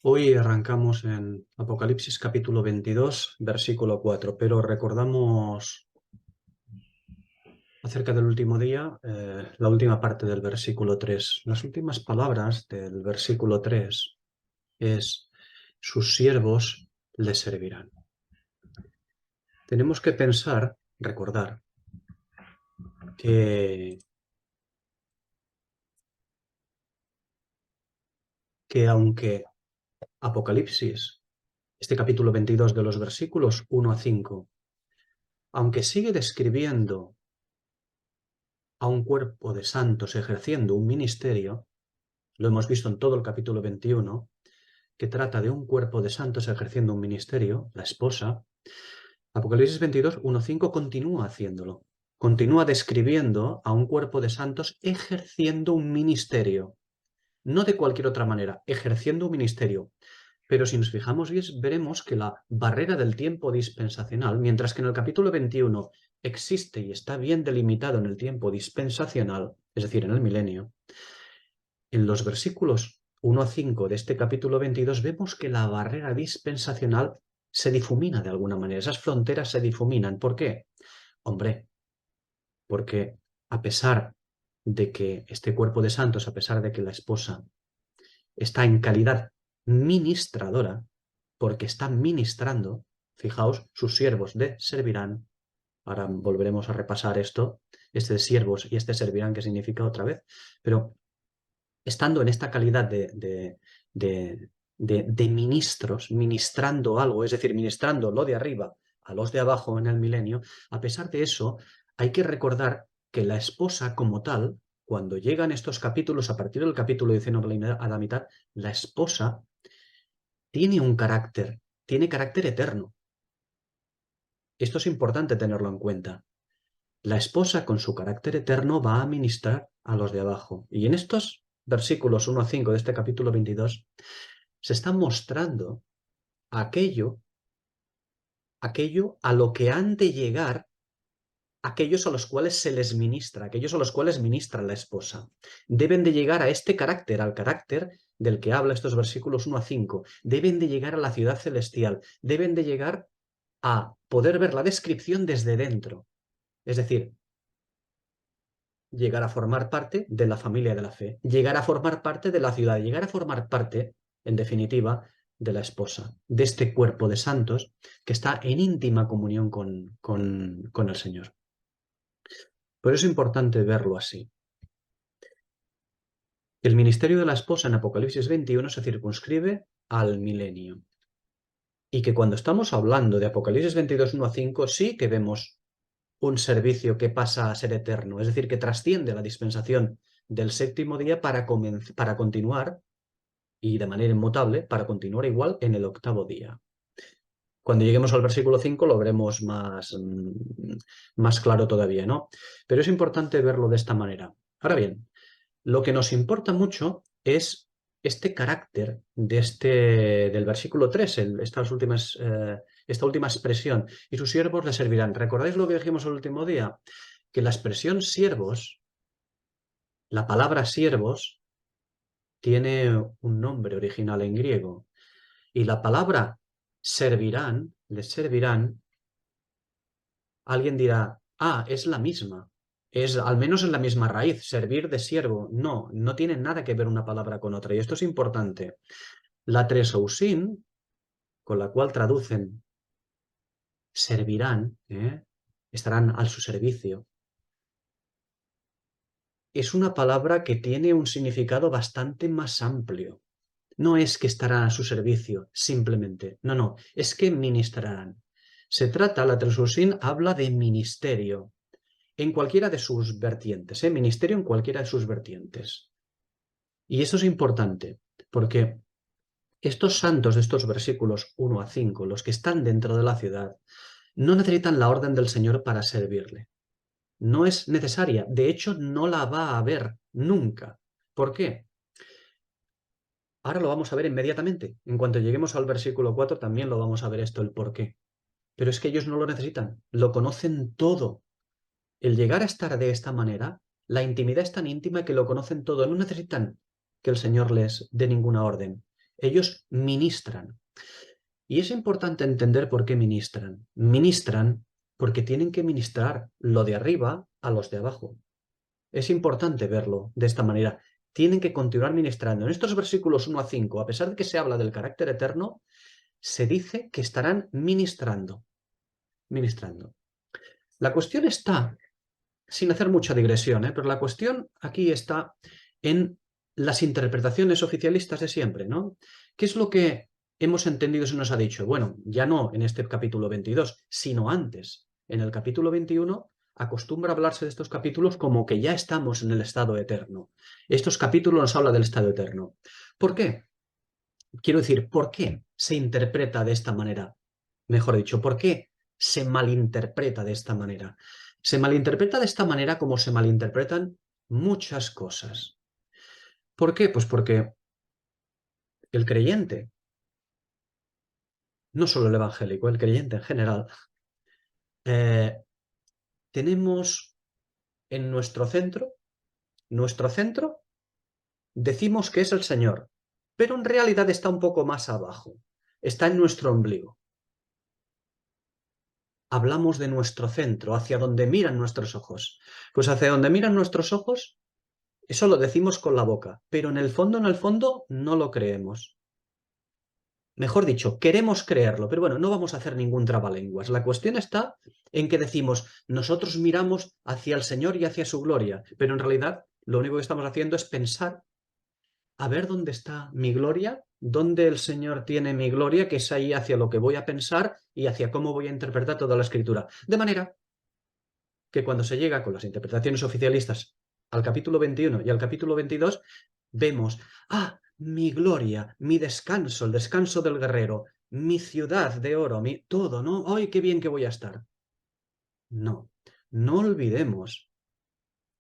Hoy arrancamos en Apocalipsis capítulo 22, versículo 4, pero recordamos acerca del último día, la última parte del versículo 3. Las últimas palabras del versículo 3 es: sus siervos le servirán. Tenemos que pensar, recordar, que, que aunque Apocalipsis, este capítulo 22 de los versículos 1 a 5, aunque sigue describiendo a un cuerpo de santos ejerciendo un ministerio, lo hemos visto en todo el capítulo 21, que trata de un cuerpo de santos ejerciendo un ministerio, la esposa. Apocalipsis 22, 1-5 continúa haciéndolo. Continúa describiendo a un cuerpo de santos ejerciendo un ministerio. No de cualquier otra manera, ejerciendo un ministerio. Pero si nos fijamos bien, veremos que la barrera del tiempo dispensacional, mientras que en el capítulo 21 existe y está bien delimitado en el tiempo dispensacional, es decir, en el milenio, en los versículos 1 a 5 de este capítulo 22 vemos que la barrera dispensacional se difumina de alguna manera. Esas fronteras se difuminan. ¿Por qué? Hombre, porque a pesar de que este cuerpo de santos, a pesar de que la esposa está en calidad ministradora, porque está ministrando, fijaos, sus siervos le servirán. Ahora volveremos a repasar esto, este siervos y este servirán, que significa otra vez, pero estando en esta calidad de ministros, ministrando algo, es decir, ministrando lo de arriba a los de abajo en el milenio, a pesar de eso, hay que recordar que la esposa como tal, cuando llegan estos capítulos, a partir del capítulo 19 a la mitad, la esposa tiene un carácter, tiene carácter eterno. Esto es importante tenerlo en cuenta. La esposa, con su carácter eterno, va a ministrar a los de abajo. Y en estos versículos 1 a 5 de este capítulo 22, se está mostrando aquello a lo que han de llegar aquellos a los cuales se les ministra, aquellos a los cuales ministra la esposa. Deben de llegar a este carácter, al carácter del que habla estos versículos 1 a 5. Deben de llegar a la ciudad celestial. Deben de llegar a poder ver la descripción desde dentro. Es decir, llegar a formar parte de la familia de la fe, llegar a formar parte de la ciudad, llegar a formar parte, en definitiva, de la esposa, de este cuerpo de santos que está en íntima comunión con el Señor. Por eso es importante verlo así. El ministerio de la esposa en Apocalipsis 21 se circunscribe al milenio. Y que cuando estamos hablando de Apocalipsis 22, 1 a 5, sí que vemos un servicio que pasa a ser eterno, es decir, que trasciende la dispensación del séptimo día para continuar, y de manera inmutable, para continuar igual en el octavo día. Cuando lleguemos al versículo 5 lo veremos más claro todavía, ¿no? Pero es importante verlo de esta manera. Ahora bien, lo que nos importa mucho es este carácter del versículo 3, esta última expresión, y sus siervos le servirán. ¿Recordáis lo que dijimos el último día? Que la expresión siervos, la palabra siervos, tiene un nombre original en griego, y la palabra servirán, les servirán, alguien dirá, es la misma. Al menos es la misma raíz, servir de siervo. No, no tiene nada que ver una palabra con otra. Y esto es importante. La tresousin, con la cual traducen servirán, estarán a su servicio, es una palabra que tiene un significado bastante más amplio. No es que estarán a su servicio, simplemente. No, es que ministrarán. Se trata, la tresousin habla de ministerio, en cualquiera de sus vertientes, ministerio en cualquiera de sus vertientes. Y esto es importante, porque estos santos de estos versículos 1 a 5, los que están dentro de la ciudad, no necesitan la orden del Señor para servirle. No es necesaria, de hecho no la va a haber nunca. ¿Por qué? Ahora lo vamos a ver inmediatamente. En cuanto lleguemos al versículo 4 también lo vamos a ver esto, el por qué. Pero es que ellos no lo necesitan, lo conocen todo. El llegar a estar de esta manera, la intimidad es tan íntima que lo conocen todo, no necesitan que el Señor les dé ninguna orden. Ellos ministran. Y es importante entender por qué ministran. Ministran porque tienen que ministrar lo de arriba a los de abajo. Es importante verlo de esta manera. Tienen que continuar ministrando. En estos versículos 1 a 5, a pesar de que se habla del carácter eterno, se dice que estarán ministrando. Ministrando. La cuestión está, sin hacer mucha digresión, pero la cuestión aquí está en las interpretaciones oficialistas de siempre, ¿no? ¿Qué es lo que hemos entendido, se nos ha dicho? Bueno, ya no en este capítulo 22, sino antes. En el capítulo 21 acostumbra hablarse de estos capítulos como que ya estamos en el estado eterno. Estos capítulos nos hablan del estado eterno. ¿Por qué? Quiero decir, ¿por qué se interpreta de esta manera? Mejor dicho, ¿por qué se malinterpreta de esta manera? Se malinterpreta de esta manera como se malinterpretan muchas cosas. ¿Por qué? Pues porque el creyente, no solo el evangélico, el creyente en general, eh, tenemos en nuestro centro decimos que es el Señor, pero en realidad está un poco más abajo, está en nuestro ombligo. Hablamos de nuestro centro, hacia donde miran nuestros ojos. Pues hacia donde miran nuestros ojos, eso lo decimos con la boca, pero en el fondo, no lo creemos. Mejor dicho, queremos creerlo, pero bueno, no vamos a hacer ningún trabalenguas. La cuestión está en que decimos, nosotros miramos hacia el Señor y hacia su gloria, pero en realidad lo único que estamos haciendo es pensar a ver dónde está mi gloria, dónde el Señor tiene mi gloria, que es ahí hacia lo que voy a pensar y hacia cómo voy a interpretar toda la Escritura. De manera que cuando se llega con las interpretaciones oficialistas al capítulo 21 y al capítulo 22, vemos, mi gloria, mi descanso, el descanso del guerrero, mi ciudad de oro, mi todo, ¿no? ¡Ay, qué bien que voy a estar! No, no olvidemos,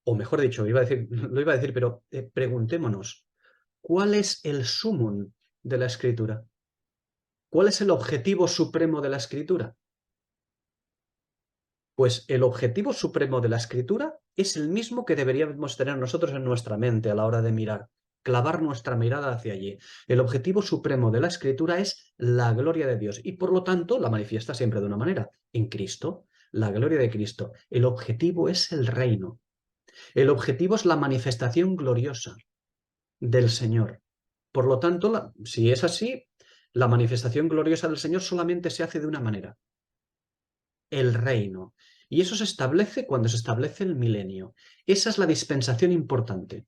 o mejor dicho, lo iba a decir, pero preguntémonos, ¿cuál es el sumum de la Escritura? ¿Cuál es el objetivo supremo de la Escritura? Pues el objetivo supremo de la Escritura es el mismo que deberíamos tener nosotros en nuestra mente a la hora de mirar, clavar nuestra mirada hacia allí. El objetivo supremo de la Escritura es la gloria de Dios y por lo tanto la manifiesta siempre de una manera, en Cristo, la gloria de Cristo. El objetivo es el reino. El objetivo es la manifestación gloriosa del Señor. Por lo tanto, si es así, la manifestación gloriosa del Señor solamente se hace de una manera, el reino. Y eso se establece cuando se establece el milenio. Esa es la dispensación importante.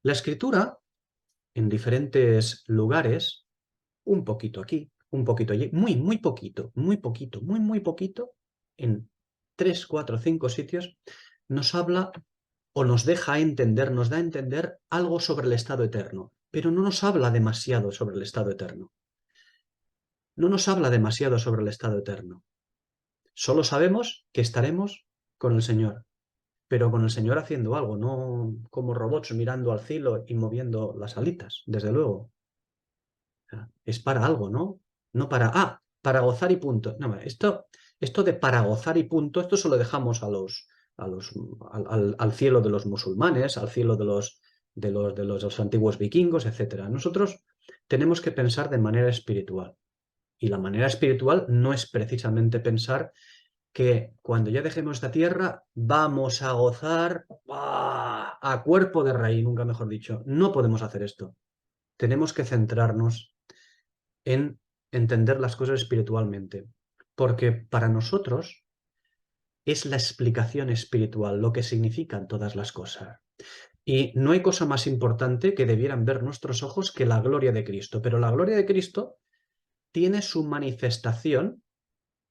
La Escritura, en diferentes lugares, un poquito aquí, un poquito allí, muy poquito, muy poquito, en 3, 4, 5 sitios, nos habla o nos deja entender, nos da a entender algo sobre el estado eterno, pero no nos habla demasiado sobre el estado eterno. No nos habla demasiado sobre el estado eterno. Solo sabemos que estaremos con el Señor, pero con el Señor haciendo algo, no como robots mirando al cielo y moviendo las alitas, desde luego. O sea, es para algo, ¿no? No para gozar y punto. No, esto de para gozar y punto, esto se lo dejamos al cielo de los musulmanes, al cielo de los antiguos vikingos, etc. Nosotros tenemos que pensar de manera espiritual. Y la manera espiritual no es precisamente pensar que cuando ya dejemos esta tierra vamos a gozar a cuerpo de rey, nunca mejor dicho. No podemos hacer esto. Tenemos que centrarnos en entender las cosas espiritualmente, porque para nosotros es la explicación espiritual lo que significan todas las cosas. Y no hay cosa más importante que debieran ver nuestros ojos que la gloria de Cristo, pero la gloria de Cristo tiene su manifestación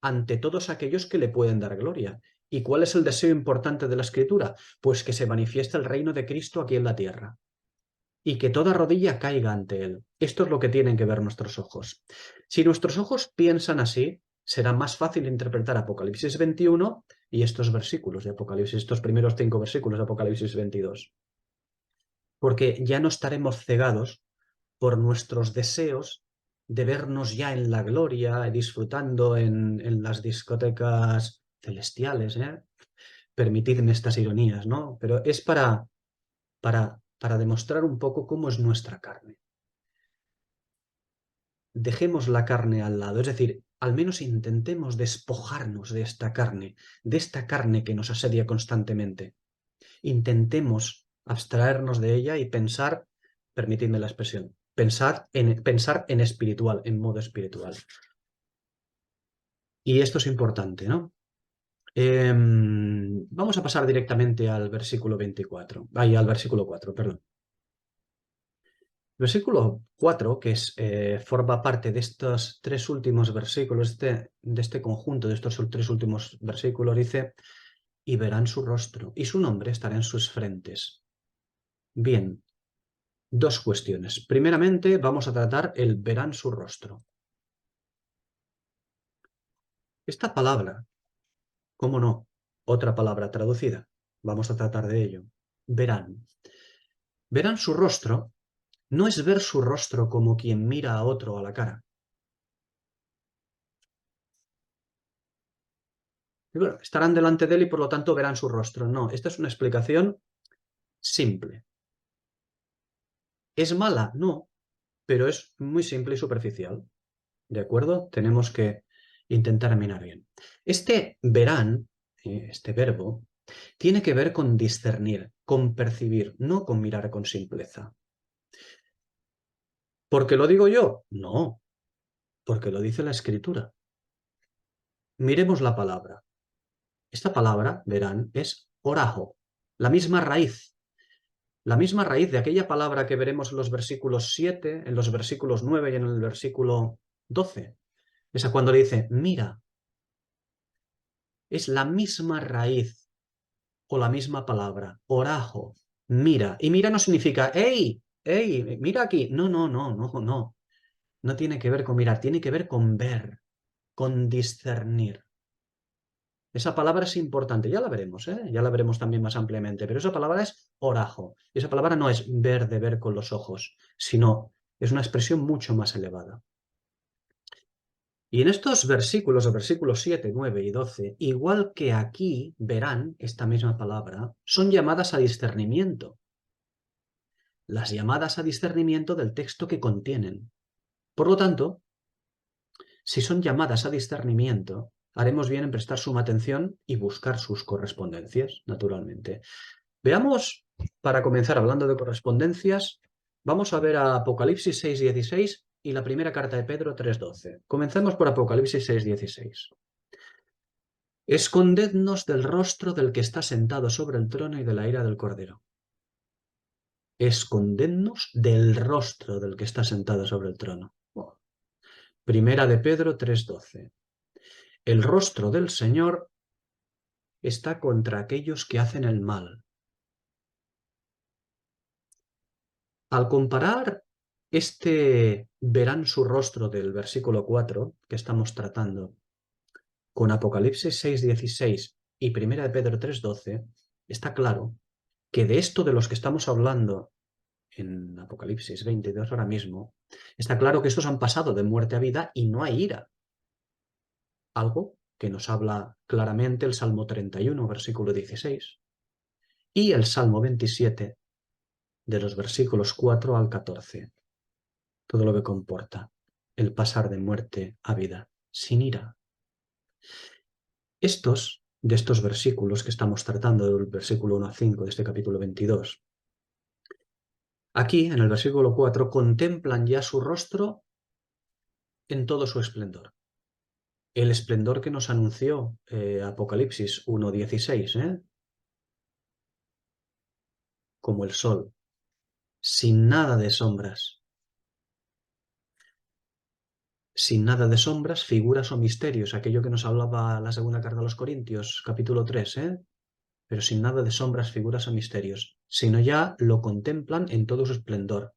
ante todos aquellos que le pueden dar gloria. ¿Y cuál es el deseo importante de la Escritura? Pues que se manifieste el reino de Cristo aquí en la tierra y que toda rodilla caiga ante él. Esto es lo que tienen que ver nuestros ojos. Si nuestros ojos piensan así, será más fácil interpretar Apocalipsis 21 y estos versículos de Apocalipsis, estos primeros 5 versículos de Apocalipsis 22. Porque ya no estaremos cegados por nuestros deseos de vernos ya en la gloria, disfrutando en las discotecas celestiales, ¿eh? Permitidme estas ironías, ¿no? Pero es para demostrar un poco cómo es nuestra carne. dejemos la carne al lado, es decir, al menos intentemos despojarnos de esta carne que nos asedia constantemente. Intentemos abstraernos de ella y pensar, permitidme la expresión, pensar en espiritual, en modo espiritual. Y esto es importante, ¿no? Vamos a pasar directamente al versículo 24, al versículo 4, perdón. Versículo 4, que forma parte de estos tres últimos versículos, de este conjunto de estos tres últimos versículos, dice: y verán su rostro, y su nombre estará en sus frentes. Bien, dos cuestiones. Primeramente, vamos a tratar el verán su rostro. Esta palabra, ¿cómo no? Otra palabra traducida. Vamos a tratar de ello. Verán. Verán su rostro. No es ver su rostro como quien mira a otro a la cara. Y bueno, estarán delante de él y por lo tanto verán su rostro. No, esta es una explicación simple. ¿Es mala? No, pero es muy simple y superficial. ¿De acuerdo? Tenemos que intentar mirar bien. Este verán, este verbo, tiene que ver con discernir, con percibir, no con mirar con simpleza. ¿Por qué lo digo yo? No, porque lo dice la Escritura. Miremos la palabra. Esta palabra, verán, es orajo, la misma raíz. La misma raíz de aquella palabra que veremos en los versículos 7, en los versículos 9 y en el versículo 12. Esa cuando le dice, mira. Es la misma raíz o la misma palabra, orajo, mira. Y mira no significa, hey, hey, mira aquí. No, no, no, no, no. No tiene que ver con mirar, tiene que ver con ver, con discernir. Esa palabra es importante, ya la veremos, ¿eh? Ya la veremos también más ampliamente, pero esa palabra es orajo. Y esa palabra no es ver de ver con los ojos, sino es una expresión mucho más elevada. Y en estos versículos, los versículos 7, 9 y 12, igual que aquí verán esta misma palabra, son llamadas a discernimiento. Las llamadas a discernimiento del texto que contienen. Por lo tanto, si son llamadas a discernimiento, haremos bien en prestar suma atención y buscar sus correspondencias, naturalmente. Veamos, para comenzar hablando de correspondencias, vamos a ver a Apocalipsis 6:16 y la primera carta de Pedro 3:12. Comencemos por Apocalipsis 6:16. Escondednos del rostro del que está sentado sobre el trono y de la ira del Cordero. Escondednos del rostro del que está sentado sobre el trono. Primera de Pedro 3:12. El rostro del Señor está contra aquellos que hacen el mal. Al comparar verán su rostro del versículo 4 que estamos tratando con Apocalipsis 6:16 y Primera de Pedro 3:12, está claro que de esto de los que estamos hablando en Apocalipsis 22 ahora mismo, está claro que estos han pasado de muerte a vida y no hay ira. Algo que nos habla claramente el Salmo 31, versículo 16, y el Salmo 27, de los versículos 4 al 14. Todo lo que comporta el pasar de muerte a vida sin ira. De estos versículos que estamos tratando, del versículo 1 a 5 de este capítulo 22, aquí, en el versículo 4, contemplan ya su rostro en todo su esplendor. El esplendor que nos anunció Apocalipsis 1:16, como el sol, sin nada de sombras. Sin nada de sombras, figuras o misterios, aquello que nos hablaba la segunda carta a los Corintios, capítulo 3, pero sin nada de sombras, figuras o misterios, sino ya lo contemplan en todo su esplendor,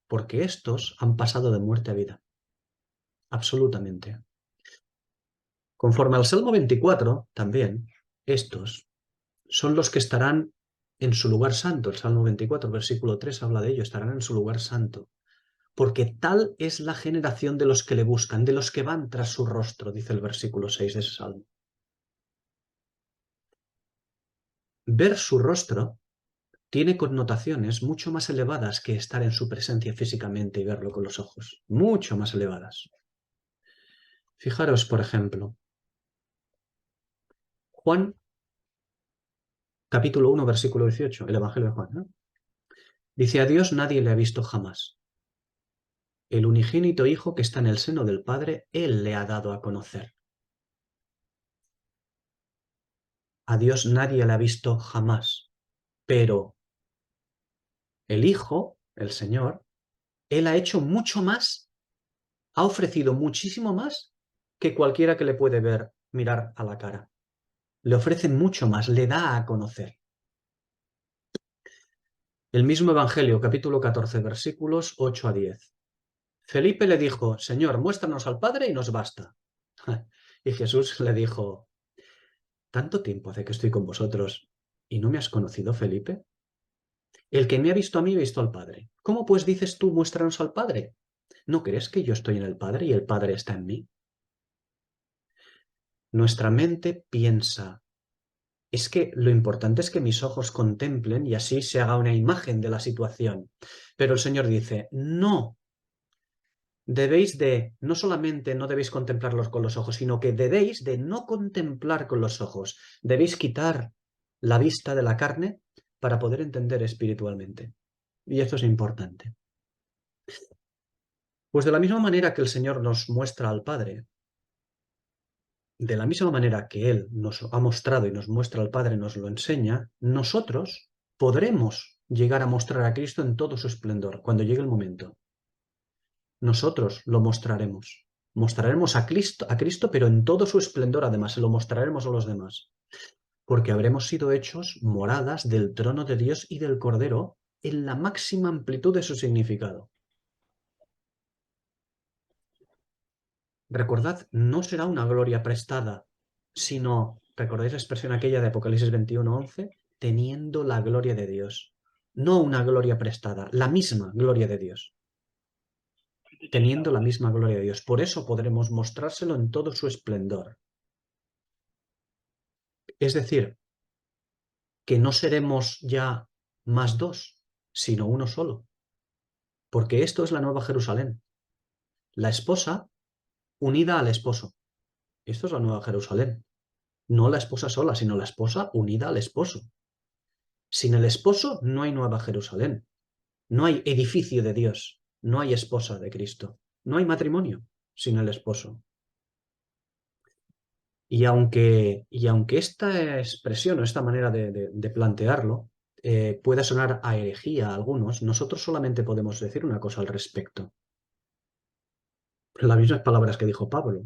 porque estos han pasado de muerte a vida. Absolutamente. Conforme al Salmo 24, también, estos son los que estarán en su lugar santo. El Salmo 24, versículo 3 habla de ello, estarán en su lugar santo. Porque tal es la generación de los que le buscan, de los que van tras su rostro, dice el versículo 6 de ese Salmo. Ver su rostro tiene connotaciones mucho más elevadas que estar en su presencia físicamente y verlo con los ojos. Mucho más elevadas. Fijaros, por ejemplo, Juan, capítulo 1, versículo 18, el Evangelio de Juan, ¿no? Dice, a Dios nadie le ha visto jamás. El unigénito Hijo que está en el seno del Padre, Él le ha dado a conocer. A Dios nadie le ha visto jamás, pero el Hijo, el Señor, Él ha hecho mucho más, ha ofrecido muchísimo más que cualquiera que le puede ver, mirar a la cara. Le ofrece mucho más, le da a conocer. El mismo Evangelio, capítulo 14, versículos 8 a 10. Felipe le dijo, Señor, muéstranos al Padre y nos basta. Y Jesús le dijo, ¿tanto tiempo hace que estoy con vosotros y no me has conocido, Felipe? El que me ha visto a mí, ha visto al Padre. ¿Cómo pues dices tú, muéstranos al Padre? ¿No crees que yo estoy en el Padre y el Padre está en mí? Nuestra mente piensa, es que lo importante es que mis ojos contemplen y así se haga una imagen de la situación. Pero el Señor dice, no, debéis de, no solamente no debéis contemplarlos con los ojos, sino que debéis de no contemplar con los ojos. Debéis quitar la vista de la carne para poder entender espiritualmente. Y esto es importante. Pues de la misma manera que el Señor nos muestra al Padre, de la misma manera que Él nos ha mostrado y nos muestra al Padre, nos lo enseña, nosotros podremos llegar a mostrar a Cristo en todo su esplendor cuando llegue el momento. Nosotros lo mostraremos. Mostraremos a Cristo, pero en todo su esplendor, además, se lo mostraremos a los demás. Porque habremos sido hechos moradas del trono de Dios y del Cordero en la máxima amplitud de su significado. Recordad, no será una gloria prestada, sino, ¿recordáis la expresión aquella de Apocalipsis 21:11? Teniendo la gloria de Dios. No una gloria prestada, la misma gloria de Dios. Teniendo la misma gloria de Dios. Por eso podremos mostrárselo en todo su esplendor. Es decir, que no seremos ya más dos, sino uno solo. Porque esto es la Nueva Jerusalén. La esposa unida al esposo. Esto es la Nueva Jerusalén. No la esposa sola, sino la esposa unida al esposo. Sin el esposo no hay Nueva Jerusalén. No hay edificio de Dios. No hay esposa de Cristo. No hay matrimonio sin el esposo. Y aunque esta expresión o esta manera de plantearlo pueda sonar a herejía a algunos, nosotros solamente podemos decir una cosa al respecto. Las mismas palabras que dijo Pablo.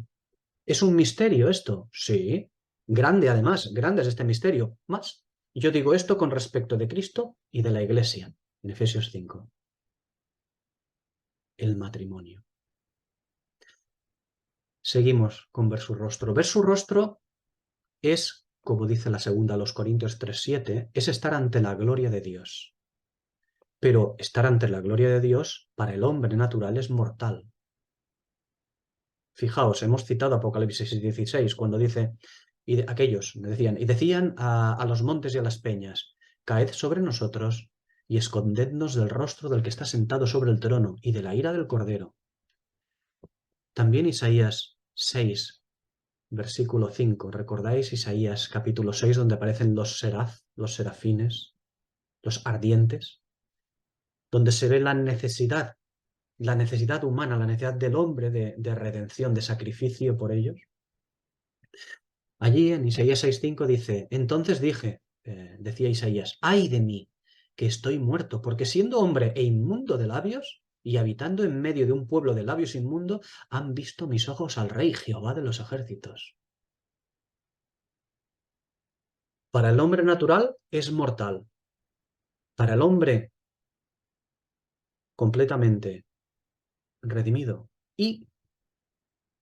¿Es un misterio esto? Sí. Grande además, grande es este misterio. Más. Yo digo esto con respecto de Cristo y de la Iglesia, en Efesios 5. El matrimonio. Seguimos con ver su rostro. Ver su rostro es, como dice la segunda a los Corintios 3:7, es estar ante la gloria de Dios. Pero estar ante la gloria de Dios para el hombre natural es mortal. Fijaos, hemos citado Apocalipsis 16 cuando dice, aquellos decían a los montes y a las peñas, caed sobre nosotros y escondednos del rostro del que está sentado sobre el trono y de la ira del Cordero. También Isaías 6, versículo 5. ¿Recordáis Isaías capítulo 6 donde aparecen los serafines, los ardientes? Donde se ve la necesidad humana, la necesidad del hombre de redención, de sacrificio por ellos. Allí en Isaías 6:5 dice, entonces dije, decía Isaías, ay de mí, que estoy muerto, porque siendo hombre e inmundo de labios, y habitando en medio de un pueblo de labios inmundo, han visto mis ojos al Rey Jehová de los ejércitos. Para el hombre natural es mortal. Para el hombre completamente redimido y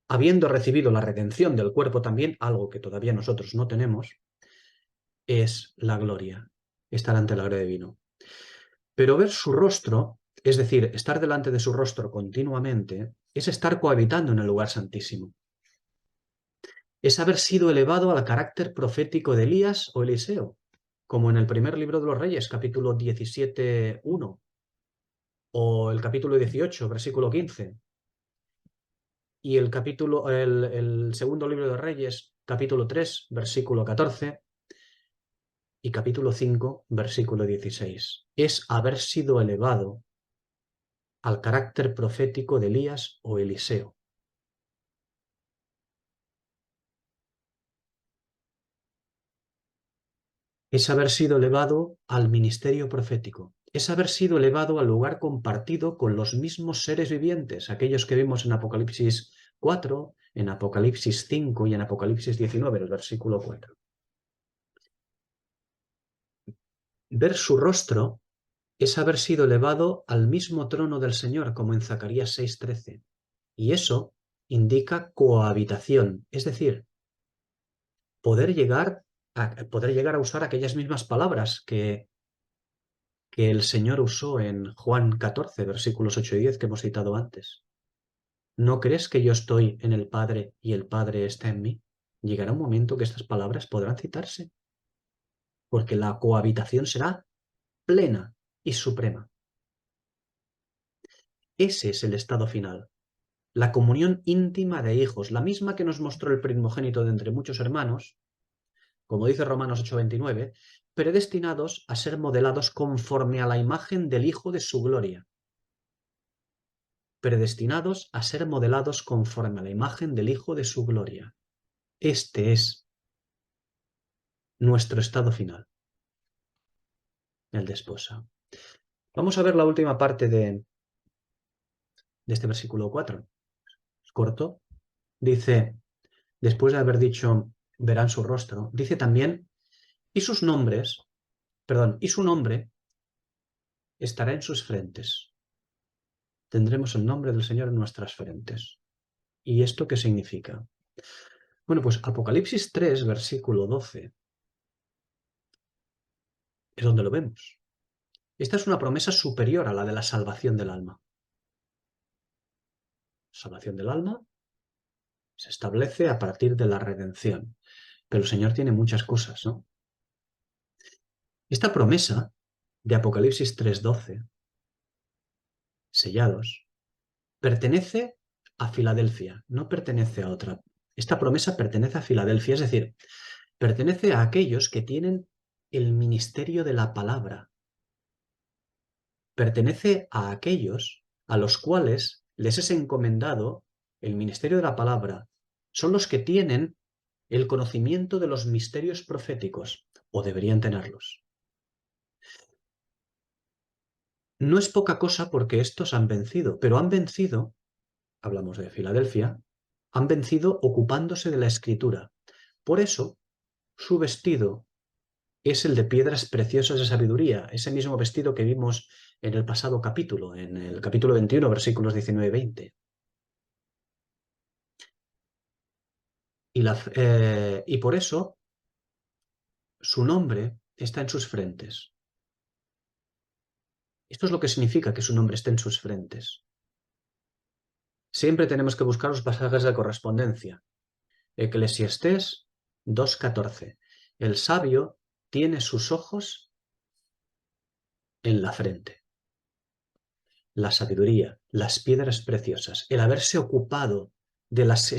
habiendo recibido la redención del cuerpo también, algo que todavía nosotros no tenemos, es la gloria, estar ante la gloria divina. Pero ver su rostro, es decir, estar delante de su rostro continuamente, es estar cohabitando en el lugar santísimo. Es haber sido elevado al carácter profético de Elías o Eliseo. como en el primer libro de los Reyes, capítulo 17:1, o el capítulo 18, versículo 15, y el segundo libro de Reyes, capítulo 3, versículo 14, y capítulo 5, versículo 16. Es haber sido elevado al carácter profético de Elías o Eliseo. Es haber sido elevado al ministerio profético. Es haber sido elevado al lugar compartido con los mismos seres vivientes, aquellos que vimos en Apocalipsis 4, en Apocalipsis 5 y en Apocalipsis 19, el versículo 4. Ver su rostro es haber sido elevado al mismo trono del Señor, como en Zacarías 6:13. Y eso indica cohabitación, es decir, poder llegar a usar aquellas mismas palabras que el Señor usó en Juan 14, versículos 8 y 10 que hemos citado antes. ¿No crees que yo estoy en el Padre y el Padre está en mí? Llegará un momento que estas palabras podrán citarse, porque la cohabitación será plena y suprema. Ese es el estado final. La comunión íntima de hijos, la misma que nos mostró el primogénito de entre muchos hermanos, como dice Romanos 8:29, predestinados a ser modelados conforme a la imagen del Hijo de su gloria. Predestinados a ser modelados conforme a la imagen del Hijo de su gloria. Este es nuestro estado final, el de esposa. Vamos a ver la última parte de este versículo 4. Es corto. Dice, después de haber dicho, verán su rostro, dice también, y sus nombres, perdón, y su nombre estará en sus frentes. Tendremos el nombre del Señor en nuestras frentes. ¿Y esto qué significa? Bueno, pues Apocalipsis 3, versículo 12, es donde lo vemos. Esta es una promesa superior a la de la salvación del alma. Salvación del alma se establece a partir de la redención, pero el Señor tiene muchas cosas, ¿no? Esta promesa de Apocalipsis 3:12, sellados, pertenece a Filadelfia, no pertenece a otra. Esta promesa pertenece a Filadelfia, es decir, pertenece a aquellos que tienen el ministerio de la palabra. Pertenece a aquellos a los cuales les es encomendado el ministerio de la palabra. Son los que tienen el conocimiento de los misterios proféticos, o deberían tenerlos. No es poca cosa porque estos han vencido, pero han vencido, hablamos de Filadelfia, han vencido ocupándose de la escritura. Por eso, su vestido es el de piedras preciosas de sabiduría, ese mismo vestido que vimos en el pasado capítulo, en el capítulo 21, versículos 19 y 20. Y por eso su nombre está en sus frentes. Esto es lo que significa que su nombre esté en sus frentes. Siempre tenemos que buscar los pasajes de correspondencia. Eclesiastés 2:14. El sabio tiene sus ojos en la frente. La sabiduría, las piedras preciosas, el haberse ocupado de las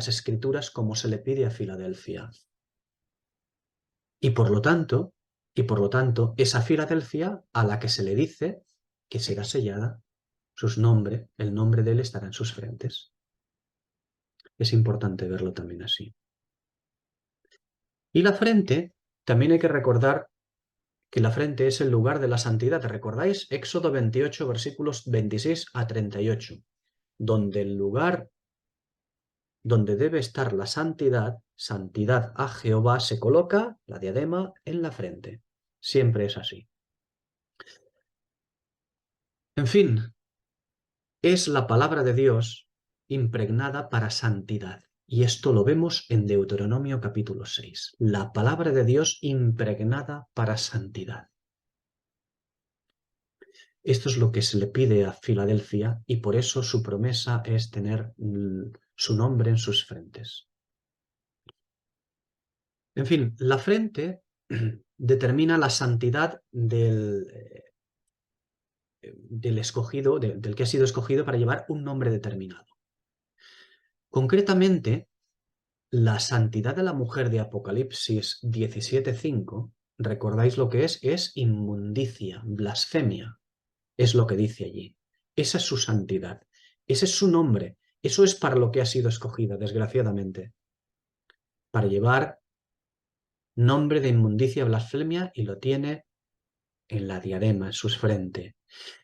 escrituras como se le pide a Filadelfia. Y por lo tanto, es a Filadelfia a la que se le dice que será sellada, el nombre de él estará en sus frentes. Es importante verlo también así. Y la frente, también hay que recordar que la frente es el lugar de la santidad. ¿Recordáis? Éxodo 28, versículos 26 a 38, donde el lugar donde debe estar la santidad, santidad a Jehová, se coloca la diadema en la frente. Siempre es así. En fin, es la palabra de Dios impregnada para santidad. Y esto lo vemos en Deuteronomio capítulo 6. La palabra de Dios impregnada para santidad. Esto es lo que se le pide a Filadelfia y por eso su promesa es tener su nombre en sus frentes. En fin, la frente determina la santidad del escogido, del que ha sido escogido para llevar un nombre determinado. Concretamente, la santidad de la mujer de Apocalipsis 17:5, ¿recordáis lo que es? Es inmundicia, blasfemia, es lo que dice allí. Esa es su santidad, ese es su nombre, eso es para lo que ha sido escogida, desgraciadamente, para llevar nombre de inmundicia, blasfemia, y lo tiene en la diadema, en su frente.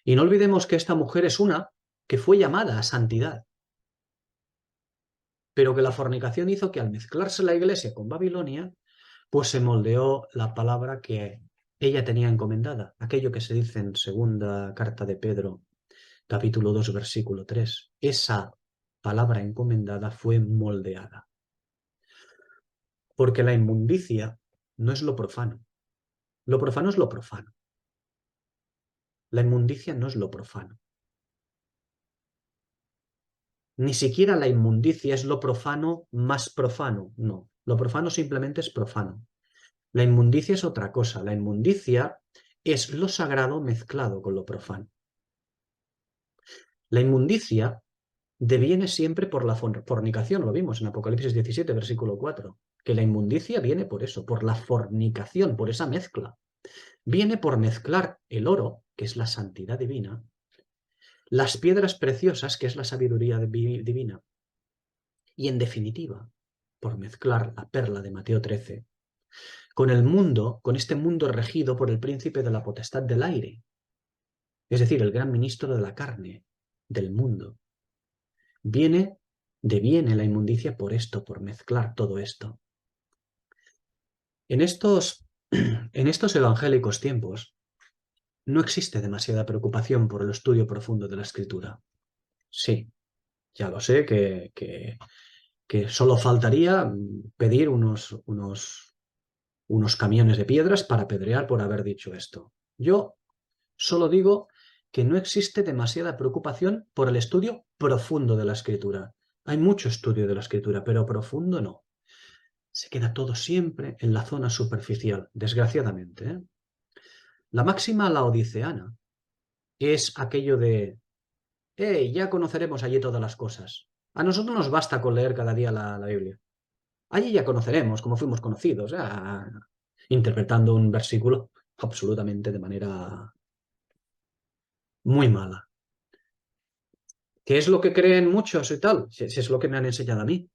Y no olvidemos que esta mujer es una que fue llamada a santidad, pero que la fornicación hizo que al mezclarse la iglesia con Babilonia, pues se moldeó la palabra que ella tenía encomendada, aquello que se dice en segunda carta de Pedro, capítulo 2, versículo 3. Esa palabra encomendada fue moldeada. Porque la inmundicia no es lo profano. Lo profano es lo profano. La inmundicia no es lo profano. Ni siquiera la inmundicia es lo profano más profano. No, lo profano simplemente es profano. La inmundicia es otra cosa. La inmundicia es lo sagrado mezclado con lo profano. La inmundicia deviene siempre por la fornicación, lo vimos en Apocalipsis 17, versículo 4, que la inmundicia viene por eso, por la fornicación, por esa mezcla. Viene por mezclar el oro, que es la santidad divina, las piedras preciosas, que es la sabiduría divina, y en definitiva, por mezclar la perla de Mateo 13 con el mundo, con este mundo regido por el príncipe de la potestad del aire, es decir, el gran ministro de la carne, del mundo. Deviene la inmundicia por esto, por mezclar todo esto. En estos evangélicos tiempos no existe demasiada preocupación por el estudio profundo de la Escritura. Sí, ya lo sé que solo faltaría pedir unos camiones de piedras para apedrear por haber dicho esto. Yo solo digo que no existe demasiada preocupación por el estudio profundo de la Escritura. Hay mucho estudio de la Escritura, pero profundo no. Se queda todo siempre en la zona superficial, desgraciadamente, ¿eh? La máxima laodiceana es aquello de, ya conoceremos allí todas las cosas. A nosotros nos basta con leer cada día la Biblia. Allí ya conoceremos cómo fuimos conocidos, interpretando un versículo absolutamente de manera muy mala. ¿Qué es lo que creen muchos y tal? Si es lo que me han enseñado a mí.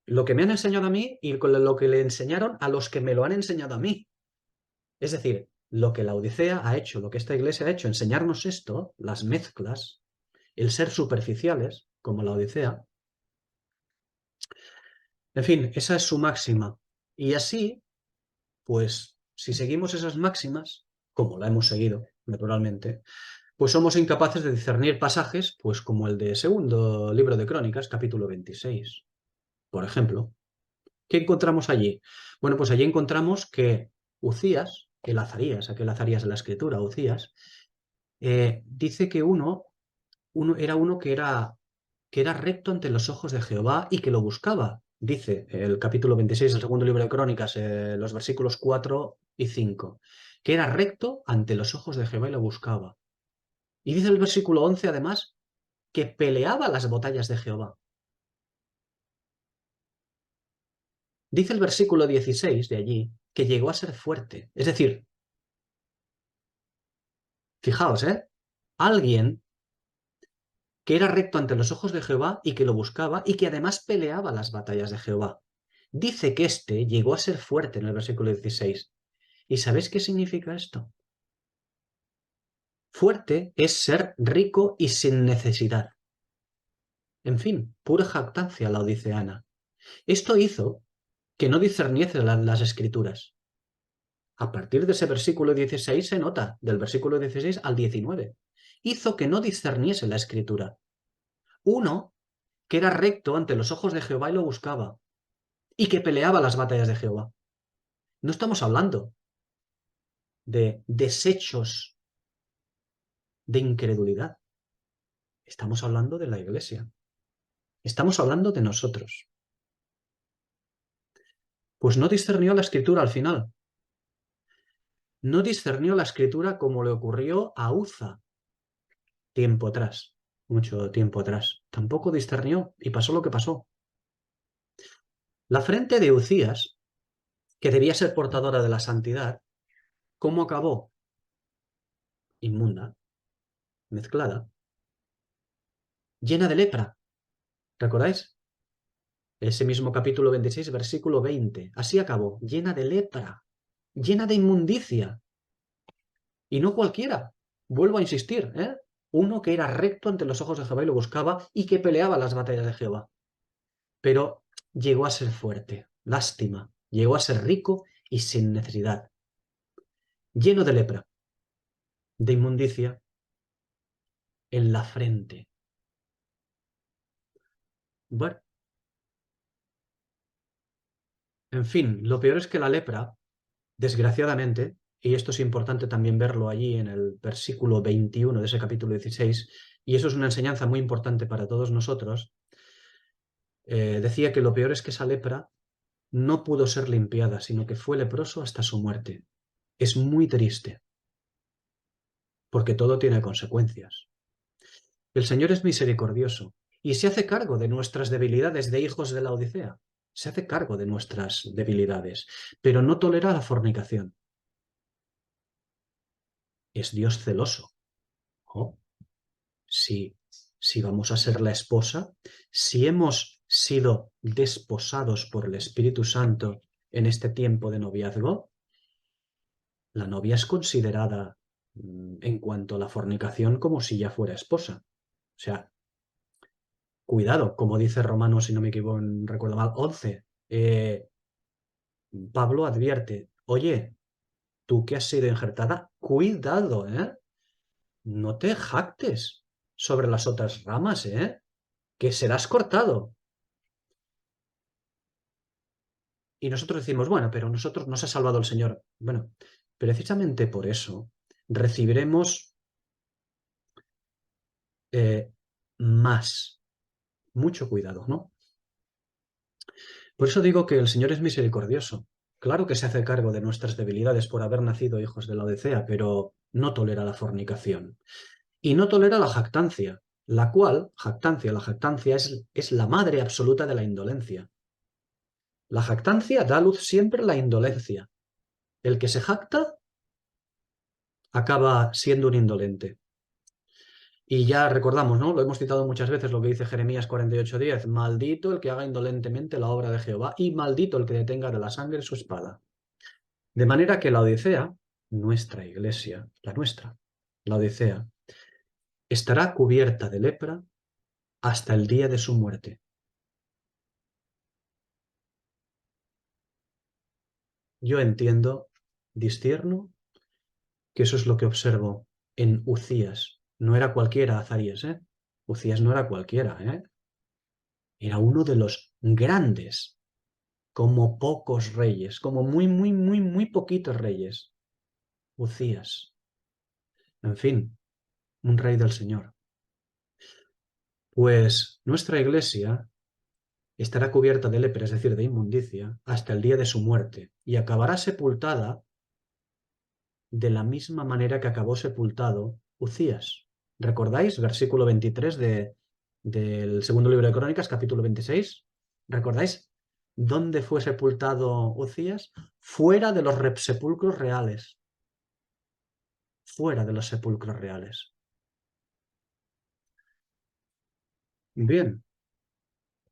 Lo que me han enseñado a mí y lo que le enseñaron a los que me lo han enseñado a mí. Es decir, lo que la Odisea ha hecho, lo que esta iglesia ha hecho, enseñarnos esto, las mezclas, el ser superficiales, como la Odisea. En fin, esa es su máxima. Y así, pues, si seguimos esas máximas, como la hemos seguido, naturalmente, pues somos incapaces de discernir pasajes, pues como el de segundo libro de Crónicas, capítulo 26. Por ejemplo, ¿qué encontramos allí? Bueno, pues allí encontramos que Ucías, aquel Azarías de la Escritura, Ucías, dice que era uno que era recto ante los ojos de Jehová y que lo buscaba. Dice el capítulo 26 del segundo libro de Crónicas, los versículos 4 y 5, que era recto ante los ojos de Jehová y lo buscaba. Y dice el versículo 11, además, que peleaba las batallas de Jehová. Dice el versículo 16 de allí que llegó a ser fuerte. Es decir, fijaos, alguien que era recto ante los ojos de Jehová y que lo buscaba y que además peleaba las batallas de Jehová. Dice que éste llegó a ser fuerte en el versículo 16. ¿Y sabéis qué significa esto? Fuerte es ser rico y sin necesidad. En fin, pura jactancia la odiceana. Esto hizo que no discerniese las escrituras. A partir de ese versículo 16 se nota, del versículo 16 al 19. Hizo que no discerniese la escritura. Uno que era recto ante los ojos de Jehová y lo buscaba, y que peleaba las batallas de Jehová. No estamos hablando de desechos de incredulidad. Estamos hablando de la iglesia. Estamos hablando de nosotros. Pues no discernió la escritura al final. No discernió la escritura como le ocurrió a Uza tiempo atrás, mucho tiempo atrás. Tampoco discernió y pasó lo que pasó. La frente de Ucías, que debía ser portadora de la santidad, ¿cómo acabó? Inmunda, mezclada, llena de lepra. ¿Recordáis? Ese mismo capítulo 26, versículo 20. Así acabó, llena de lepra, llena de inmundicia. Y no cualquiera. Vuelvo a insistir, ¿eh? Uno que era recto ante los ojos de Jehová y lo buscaba y que peleaba las batallas de Jehová. Pero llegó a ser fuerte. Lástima. Llegó a ser rico y sin necesidad. Lleno de lepra, de inmundicia, en la frente. Bueno, en fin, lo peor es que la lepra, desgraciadamente, y esto es importante también verlo allí en el versículo 21 de ese capítulo 16, y eso es una enseñanza muy importante para todos nosotros, decía que lo peor es que esa lepra no pudo ser limpiada, sino que fue leproso hasta su muerte. Es muy triste, porque todo tiene consecuencias. El Señor es misericordioso y se hace cargo de nuestras debilidades de hijos de la Odisea. Se hace cargo de nuestras debilidades, pero no tolera la fornicación. Es Dios celoso. ¿Oh? Si vamos a ser la esposa, si hemos sido desposados por el Espíritu Santo en este tiempo de noviazgo, la novia es considerada en cuanto a la fornicación como si ya fuera esposa. O sea, cuidado, como dice Romanos, si no me equivoco, recuerdo mal, 11. Pablo advierte, oye, tú que has sido injertada, cuidado, ¿eh? No te jactes sobre las otras ramas, ¿eh? Que serás cortado. Y nosotros decimos, bueno, pero nosotros nos ha salvado el Señor. Bueno, precisamente por eso recibiremos más. Mucho cuidado, ¿no? Por eso digo que el Señor es misericordioso. Claro que se hace cargo de nuestras debilidades por haber nacido hijos de la Odisea, pero no tolera la fornicación. Y no tolera la jactancia, la cual, la jactancia es la madre absoluta de la indolencia. La jactancia da a luz siempre la indolencia. El que se jacta acaba siendo un indolente. Y ya recordamos, ¿no? Lo hemos citado muchas veces, lo que dice Jeremías 48:10. Maldito el que haga indolentemente la obra de Jehová y maldito el que detenga de la sangre su espada. De manera que la Odisea, nuestra iglesia, la nuestra, la Odisea, estará cubierta de lepra hasta el día de su muerte. Yo entiendo, discierno, que eso es lo que observo en Ucías. No era cualquiera Azarías, ¿eh? Ucías no era cualquiera, ¿eh? Era uno de los grandes, como pocos reyes, como muy, muy, muy, muy poquitos reyes. Ucías. En fin, un rey del Señor. Pues nuestra iglesia estará cubierta de lepra, es decir, de inmundicia, hasta el día de su muerte, y acabará sepultada de la misma manera que acabó sepultado Ucías. ¿Recordáis? Versículo 23 del segundo libro de Crónicas, capítulo 26. ¿Recordáis dónde fue sepultado Ucías? Fuera de los sepulcros reales. Fuera de los sepulcros reales. Bien,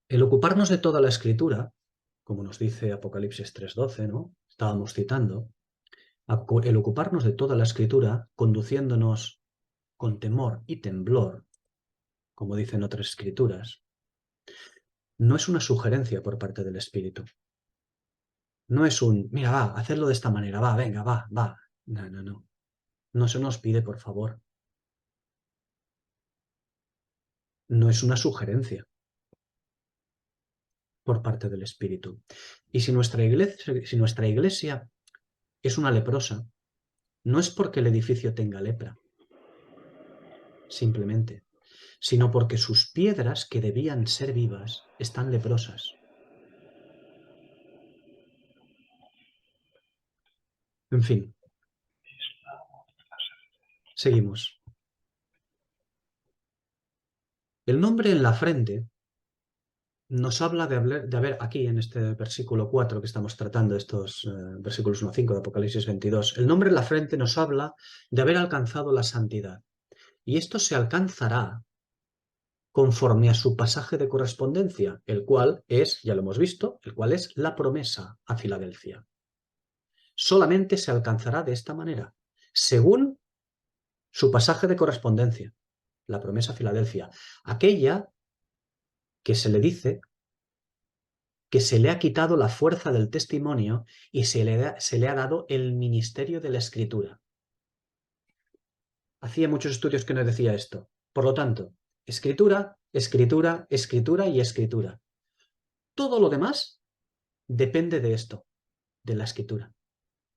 el ocuparnos de toda la escritura, como nos dice Apocalipsis 3:12, ¿no? Estábamos citando, el ocuparnos de toda la escritura, conduciéndonos con temor y temblor, como dicen otras escrituras, no es una sugerencia por parte del Espíritu. No es un, mira, va, hacerlo de esta manera, va, venga, va, va. No, no, no. No se nos pide, por favor. No es una sugerencia por parte del Espíritu. Y si nuestra iglesia es una leprosa, no es porque el edificio tenga lepra, simplemente, sino porque sus piedras, que debían ser vivas, están leprosas. En fin, Seguimos. El nombre en la frente nos habla de haber, aquí en este versículo 4 que estamos tratando, estos versículos 1 a 5 de Apocalipsis 22, el nombre en la frente nos habla de haber alcanzado la santidad. Y esto se alcanzará conforme a su pasaje de correspondencia, el cual es, ya lo hemos visto, el cual es la promesa a Filadelfia. Solamente se alcanzará de esta manera, según su pasaje de correspondencia, la promesa a Filadelfia, aquella que se le dice que se le ha quitado la fuerza del testimonio y se le ha dado el ministerio de la escritura. Hacía muchos estudios que no decía esto. Por lo tanto, escritura, escritura, escritura y escritura. Todo lo demás depende de esto, de la escritura,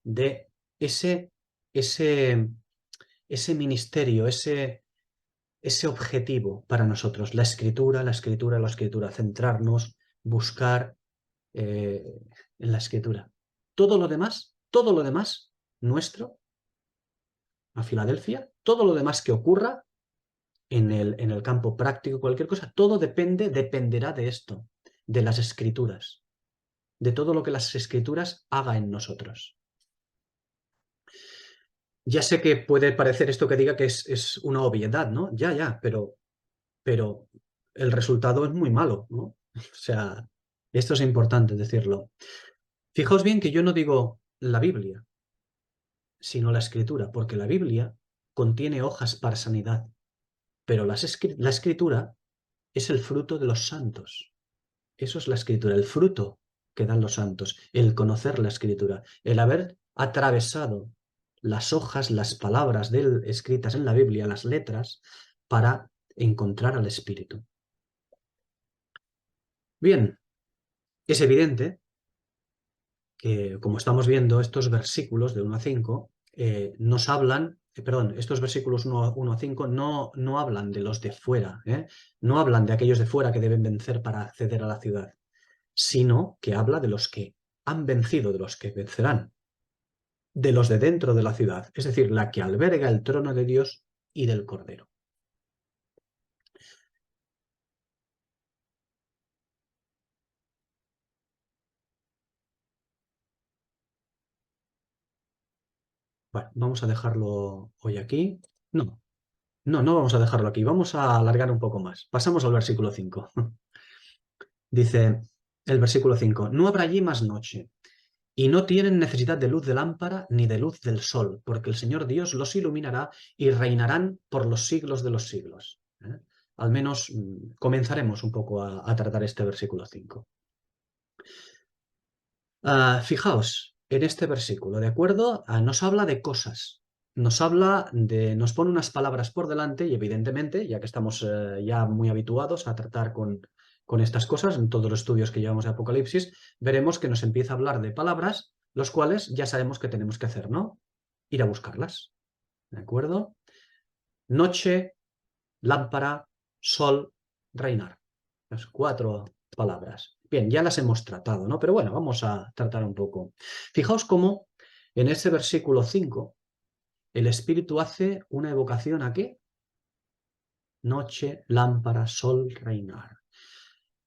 de ese, ese ministerio, ese objetivo para nosotros, la escritura, la escritura, la escritura, centrarnos, buscar en la escritura. Todo lo demás nuestro, a Filadelfia, todo lo demás que ocurra en el campo práctico, cualquier cosa, todo dependerá de esto, de las escrituras, de todo lo que las escrituras haga en nosotros. Ya sé que puede parecer esto que diga que es una obviedad, ¿no? Ya, pero el resultado es muy malo, ¿no? O sea, esto es importante decirlo. Fijaos bien que yo no digo la Biblia, sino la escritura, porque la Biblia contiene hojas para sanidad, pero la escritura es el fruto de los santos. Eso es la escritura, el fruto que dan los santos, el conocer la escritura, el haber atravesado las hojas, las palabras escritas en la Biblia, las letras, para encontrar al Espíritu. Bien, es evidente que, como estamos viendo, estos versículos de 1 a 5 nos hablan, perdón, estos versículos 1 a 5 no hablan de los de fuera, no hablan de aquellos de fuera que deben vencer para acceder a la ciudad, sino que habla de los que han vencido, de los que vencerán, de los de dentro de la ciudad, es decir, la que alberga el trono de Dios y del Cordero. Bueno, vamos a dejarlo hoy aquí. No vamos a dejarlo aquí, vamos a alargar un poco más. Pasamos al versículo 5. Dice el versículo 5, no habrá allí más noche, y no tienen necesidad de luz de lámpara ni de luz del sol, porque el Señor Dios los iluminará y reinarán por los siglos de los siglos. Al menos comenzaremos un poco a tratar este versículo 5. Fijaos en este versículo, ¿de acuerdo? Nos habla de cosas, nos pone unas palabras por delante y evidentemente, ya que estamos ya muy habituados a tratar con estas cosas en todos los estudios que llevamos de Apocalipsis, veremos que nos empieza a hablar de palabras, los cuales ya sabemos que tenemos que hacer, ¿no? Ir a buscarlas, ¿de acuerdo? Noche, lámpara, sol, reinar. Las 4 palabras. Bien, ya las hemos tratado, ¿no? Pero bueno, vamos a tratar un poco. Fijaos cómo en ese versículo 5 el Espíritu hace una evocación ¿a qué? Noche, lámpara, sol, reinar.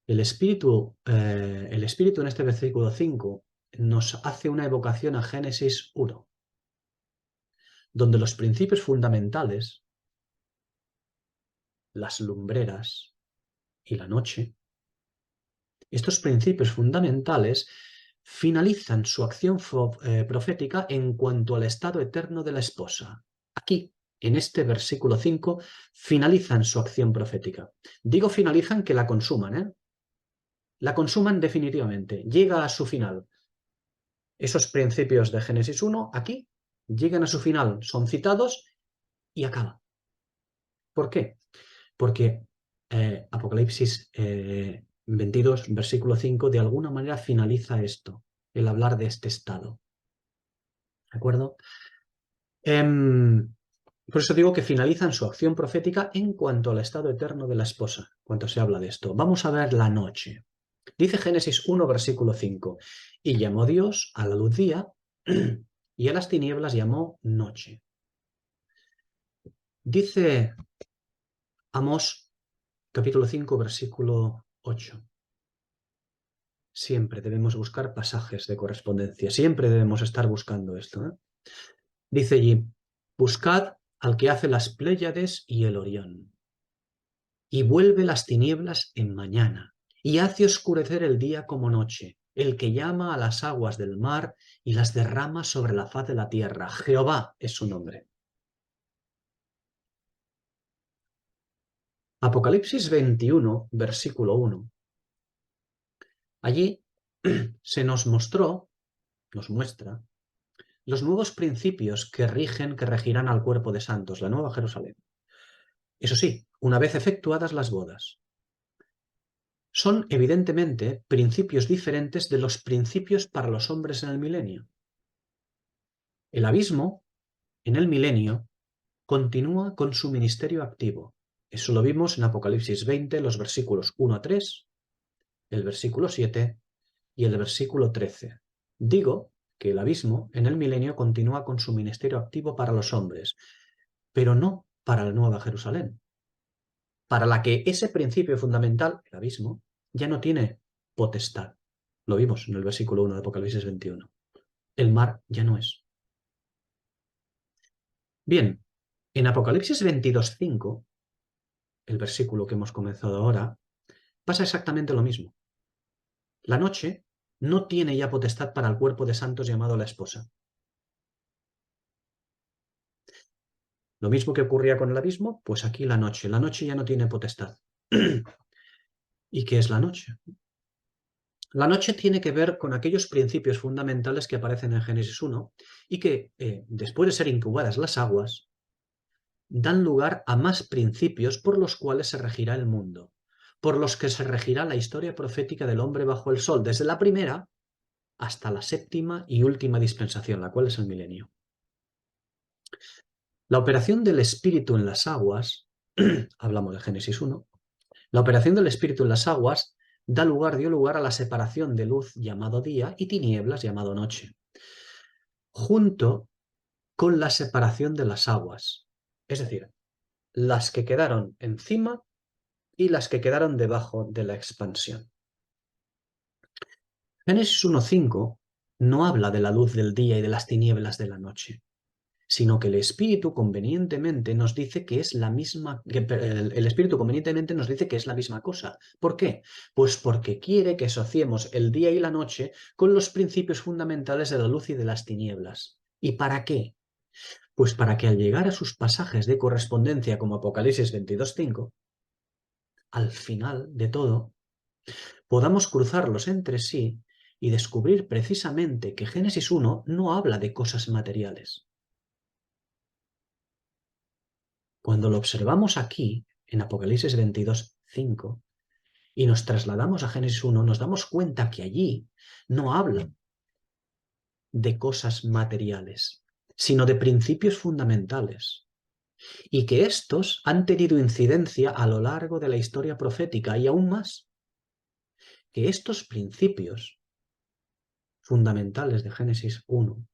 El Espíritu en este versículo 5 nos hace una evocación a Génesis 1, donde los principios fundamentales, las lumbreras y la noche, estos principios fundamentales finalizan su acción profética en cuanto al estado eterno de la esposa. Aquí, en este versículo 5, finalizan su acción profética. Digo finalizan que la consuman, ¿eh? La consuman definitivamente, llega a su final. Esos principios de Génesis 1, aquí, llegan a su final, son citados y acaba. ¿Por qué? Porque Apocalipsis 22, versículo 5, de alguna manera finaliza esto, el hablar de este estado. ¿De acuerdo? Por eso digo que finalizan su acción profética en cuanto al estado eterno de la esposa, cuando se habla de esto. Vamos a ver la noche. Dice Génesis 1, versículo 5, y llamó Dios a la luz día y a las tinieblas llamó noche. Dice Amós, capítulo 5, versículo 8. Siempre debemos buscar pasajes de correspondencia. Siempre debemos estar buscando esto, ¿eh? Dice allí, buscad al que hace las Pléyades y el Orión, y vuelve las tinieblas en mañana, y hace oscurecer el día como noche, el que llama a las aguas del mar y las derrama sobre la faz de la tierra. Jehová es su nombre. Apocalipsis 21, versículo 1. Allí se nos muestra, los nuevos principios que regirán al cuerpo de santos, la Nueva Jerusalén. Eso sí, una vez efectuadas las bodas. Son, evidentemente, principios diferentes de los principios para los hombres en el milenio. El abismo, en el milenio, continúa con su ministerio activo. Eso lo vimos en Apocalipsis 20, los versículos 1 a 3, el versículo 7 y el versículo 13. Digo que el abismo, en el milenio, continúa con su ministerio activo para los hombres, pero no para la Nueva Jerusalén, para la que ese principio fundamental, el abismo, ya no tiene potestad. Lo vimos en el versículo 1 de Apocalipsis 21. El mar ya no es. Bien, en Apocalipsis 22:5, el versículo que hemos comenzado ahora, pasa exactamente lo mismo. La noche no tiene ya potestad para el cuerpo de santos llamado la esposa. Lo mismo que ocurría con el abismo, pues aquí la noche. La noche ya no tiene potestad. ¿Y qué es la noche? La noche tiene que ver con aquellos principios fundamentales que aparecen en Génesis 1 y que, después de ser incubadas las aguas, dan lugar a más principios por los cuales se regirá el mundo, por los que se regirá la historia profética del hombre bajo el sol, desde la primera hasta la séptima y última dispensación, la cual es el milenio. La operación del Espíritu en las aguas, hablamos de Génesis 1, la operación del Espíritu en las aguas dio lugar a la separación de luz llamado día y tinieblas llamado noche, junto con la separación de las aguas, es decir, las que quedaron encima y las que quedaron debajo de la expansión. Génesis 1:5 no habla de la luz del día y de las tinieblas de la noche, sino que el Espíritu convenientemente nos dice que es la misma, el Espíritu convenientemente nos dice que es la misma cosa. ¿Por qué? Pues porque quiere que asociemos el día y la noche con los principios fundamentales de la luz y de las tinieblas. ¿Y para qué? Pues para que al llegar a sus pasajes de correspondencia como Apocalipsis 22:5, al final de todo, podamos cruzarlos entre sí y descubrir precisamente que Génesis 1 no habla de cosas materiales. Cuando lo observamos aquí, en Apocalipsis 22:5, y nos trasladamos a Génesis 1, nos damos cuenta que allí no habla de cosas materiales, sino de principios fundamentales, y que estos han tenido incidencia a lo largo de la historia profética, y aún más, que estos principios fundamentales de Génesis 1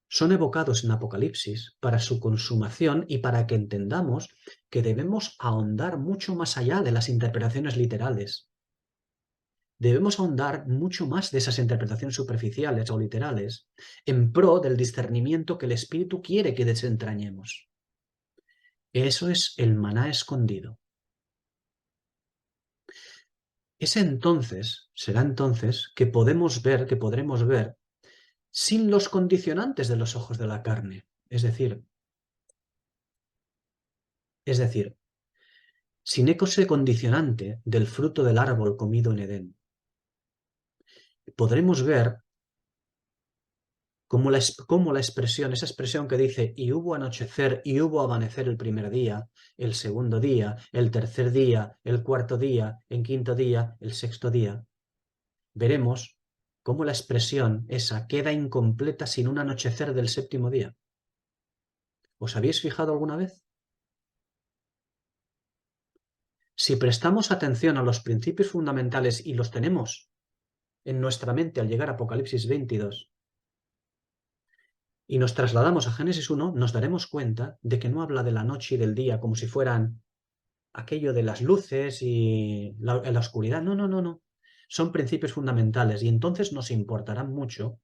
son evocados en Apocalipsis para su consumación y para que entendamos que debemos ahondar mucho más allá de las interpretaciones literales. Debemos ahondar mucho más de esas interpretaciones superficiales o literales en pro del discernimiento que el Espíritu quiere que desentrañemos. Eso es el maná escondido. Será entonces que podremos ver sin los condicionantes de los ojos de la carne, es decir, sin ese condicionante del fruto del árbol comido en Edén. Podremos ver cómo la expresión, esa expresión que dice y hubo anochecer y hubo amanecer el primer día, el segundo día, el tercer día, el cuarto día, el quinto día, el sexto día, veremos cómo la expresión esa queda incompleta sin un anochecer del séptimo día. ¿Os habéis fijado alguna vez? Si prestamos atención a los principios fundamentales y los tenemos en nuestra mente al llegar a Apocalipsis 22, y nos trasladamos a Génesis 1, nos daremos cuenta de que no habla de la noche y del día como si fueran aquello de las luces y la oscuridad. No, no, no, no. Son principios fundamentales y entonces nos importarán mucho.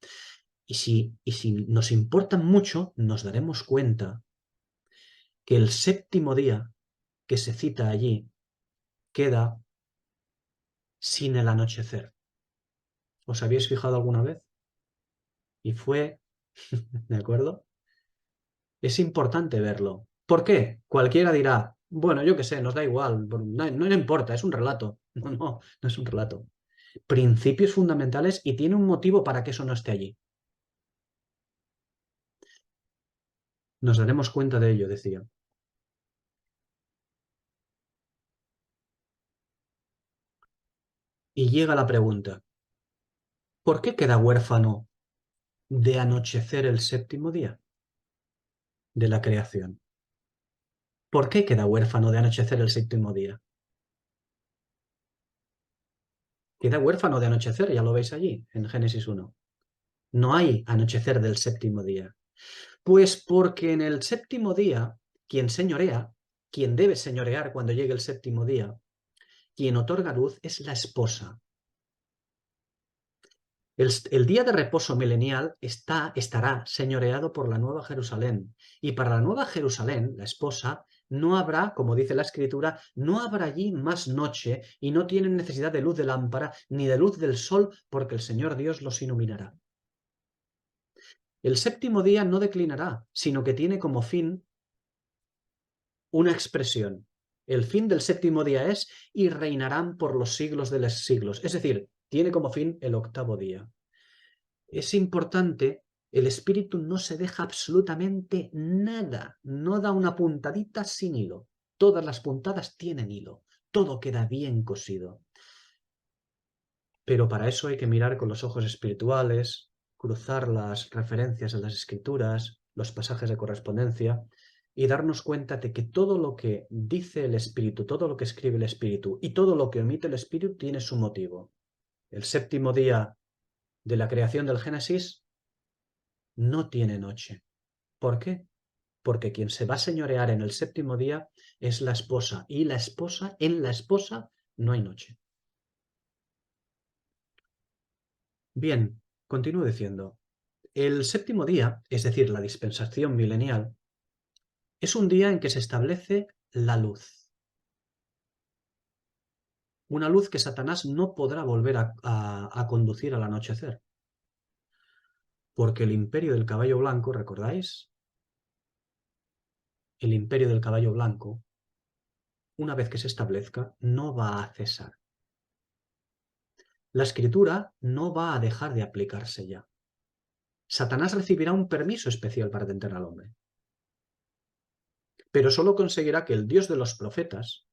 Y si nos importan mucho, nos daremos cuenta que el séptimo día que se cita allí queda sin el anochecer. ¿Os habéis fijado alguna vez? Y fue, ¿de acuerdo? Es importante verlo. ¿Por qué? Cualquiera dirá, bueno, yo qué sé, nos da igual, no importa, es un relato. No, no, no es un relato. Principios fundamentales y tiene un motivo para que eso no esté allí. Nos daremos cuenta de ello, decía. Y llega la pregunta, ¿por qué queda huérfano de anochecer el séptimo día de la creación? ¿Por qué queda huérfano de anochecer el séptimo día? Queda huérfano de anochecer, ya lo veis allí, en Génesis 1. No hay anochecer del séptimo día. Pues porque en el séptimo día, quien señorea, quien debe señorear cuando llegue el séptimo día, quien otorga luz es la esposa. El día de reposo milenial estará señoreado por la Nueva Jerusalén. Y para la Nueva Jerusalén, la esposa, no habrá, como dice la Escritura, no habrá allí más noche y no tienen necesidad de luz de lámpara ni de luz del sol, porque el Señor Dios los iluminará. El séptimo día no declinará, sino que tiene como fin una expresión. El fin del séptimo día es y reinarán por los siglos de los siglos. Es decir, tiene como fin el octavo día. Es importante, el espíritu no se deja absolutamente nada, no da una puntadita sin hilo. Todas las puntadas tienen hilo, todo queda bien cosido. Pero para eso hay que mirar con los ojos espirituales, cruzar las referencias en las escrituras, los pasajes de correspondencia y darnos cuenta de que todo lo que dice el espíritu, todo lo que escribe el espíritu y todo lo que omite el espíritu tiene su motivo. El séptimo día de la creación del Génesis no tiene noche. ¿Por qué? Porque quien se va a señorear en el séptimo día es la esposa y en la esposa no hay noche. Bien, continúo diciendo. El séptimo día, es decir, la dispensación milenial, es un día en que se establece la luz. Una luz que Satanás no podrá volver a conducir al anochecer. Porque el imperio del caballo blanco, ¿recordáis? El imperio del caballo blanco, una vez que se establezca, no va a cesar. La escritura no va a dejar de aplicarse ya. Satanás recibirá un permiso especial para tentar al hombre. Pero solo conseguirá que el Dios de los profetas,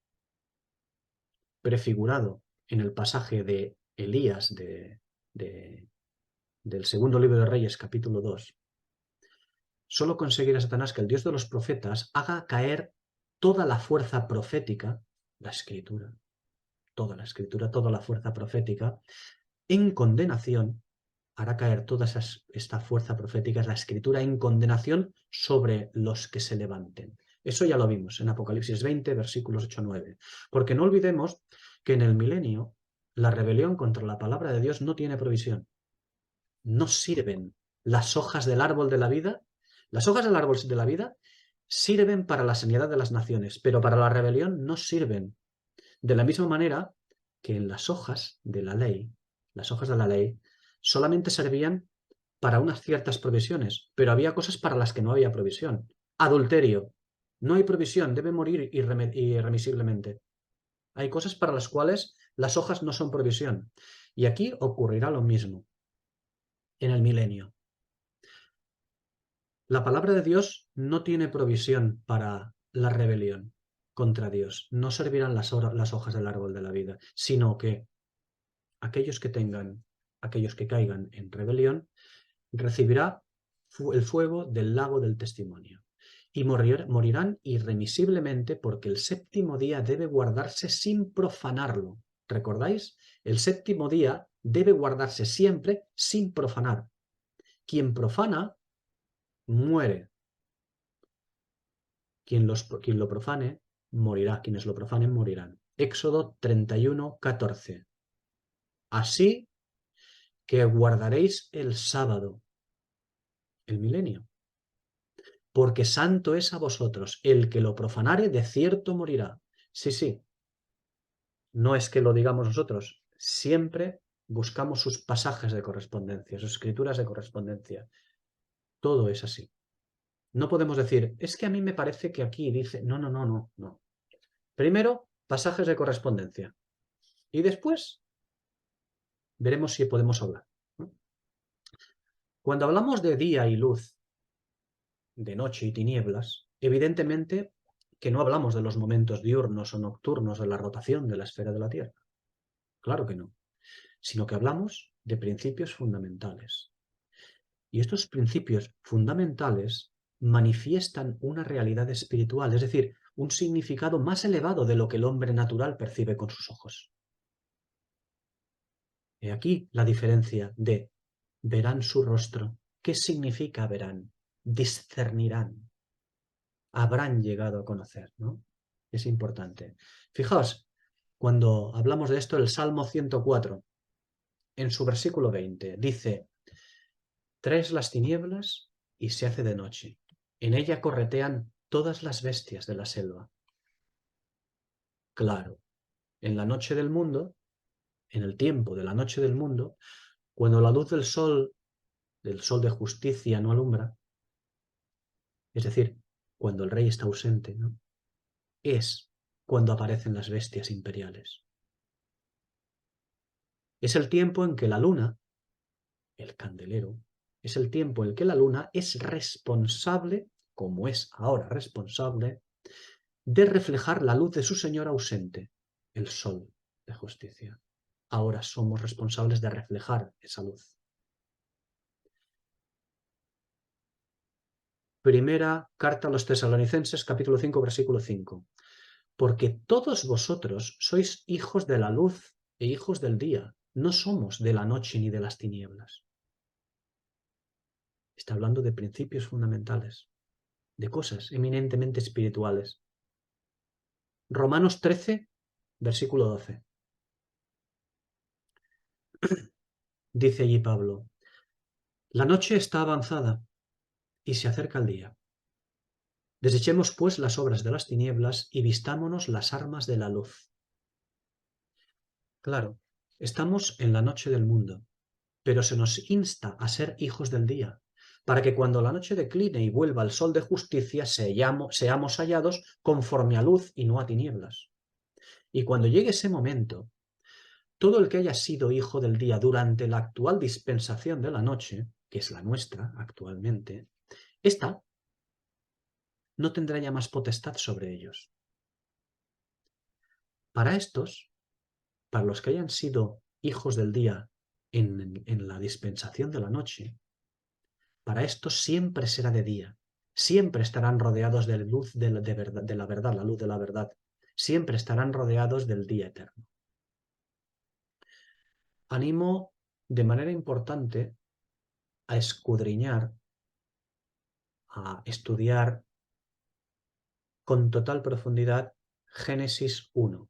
prefigurado en el pasaje de Elías del segundo libro de Reyes, capítulo 2, solo conseguirá Satanás que el Dios de los profetas haga caer toda la fuerza profética, la escritura, toda la fuerza profética, en condenación, hará caer toda esta fuerza profética, la escritura, en condenación sobre los que se levanten. Eso ya lo vimos en Apocalipsis 20, versículos 8-9. Porque no olvidemos que en el milenio la rebelión contra la palabra de Dios no tiene provisión. No sirven las hojas del árbol de la vida. Las hojas del árbol de la vida sirven para la sanidad de las naciones, pero para la rebelión no sirven. De la misma manera que en las hojas de la ley, las hojas de la ley solamente servían para unas ciertas provisiones, pero había cosas para las que no había provisión. Adulterio. No hay provisión, debe morir irremisiblemente. Hay cosas para las cuales las hojas no son provisión. Y aquí ocurrirá lo mismo en el milenio. La palabra de Dios no tiene provisión para la rebelión contra Dios. No servirán las hojas del árbol de la vida, sino que aquellos que caigan en rebelión, recibirá el fuego del lago del testimonio y morirán irremisiblemente porque el séptimo día debe guardarse sin profanarlo. ¿Recordáis? El séptimo día debe guardarse siempre sin profanar. Quien profana muere. Quien lo profane, morirá. Quienes lo profanen, morirán. Éxodo 31, 14. Así que guardaréis el sábado, el milenio, porque santo es a vosotros. El que lo profanare, de cierto morirá. Sí, sí. No es que lo digamos nosotros. Siempre buscamos sus pasajes de correspondencia, sus escrituras de correspondencia. Todo es así. No podemos decir, es que a mí me parece que aquí dice, no, no, no, no, no. Primero, pasajes de correspondencia. Y después, veremos si podemos hablar. Cuando hablamos de día y luz, de noche y tinieblas, evidentemente que no hablamos de los momentos diurnos o nocturnos de la rotación de la esfera de la Tierra. Claro que no. Sino que hablamos de principios fundamentales. Y estos principios fundamentales manifiestan una realidad espiritual, es decir, un significado más elevado de lo que el hombre natural percibe con sus ojos. He aquí la diferencia de verán su rostro. ¿Qué significa verán? Discernirán. Habrán llegado a conocer, ¿no? Es importante. Fijaos, cuando hablamos de esto, el Salmo 104, en su versículo 20, dice: traes las tinieblas y se hace de noche. En ella corretean todas las bestias de la selva. Claro, en la noche del mundo, en el tiempo de la noche del mundo, cuando la luz del sol de justicia no alumbra, es decir, cuando el rey está ausente, ¿no? Es cuando aparecen las bestias imperiales. Es el tiempo en que la luna, el candelero, es el tiempo en que la luna es responsable, como es ahora responsable, de reflejar la luz de su señor ausente, el sol de justicia. Ahora somos responsables de reflejar esa luz. Primera carta a los Tesalonicenses, capítulo 5, versículo 5. Porque todos vosotros sois hijos de la luz e hijos del día. No somos de la noche ni de las tinieblas. Está hablando de principios fundamentales, de cosas eminentemente espirituales. Romanos 13, versículo 12. Dice allí Pablo: la noche está avanzada y se acerca el día. Desechemos pues las obras de las tinieblas y vistámonos las armas de la luz. Claro, estamos en la noche del mundo, pero se nos insta a ser hijos del día, para que cuando la noche decline y vuelva el sol de justicia, seamos hallados conforme a luz y no a tinieblas. Y cuando llegue ese momento, todo el que haya sido hijo del día durante la actual dispensación de la noche, que es la nuestra actualmente, esta no tendrá ya más potestad sobre ellos. Para estos, para los que hayan sido hijos del día en la dispensación de la noche, para estos siempre será de día, siempre estarán rodeados de luz de la verdad, la luz de la verdad, siempre estarán rodeados del día eterno. Animo de manera importante a escudriñar, a estudiar con total profundidad Génesis 1.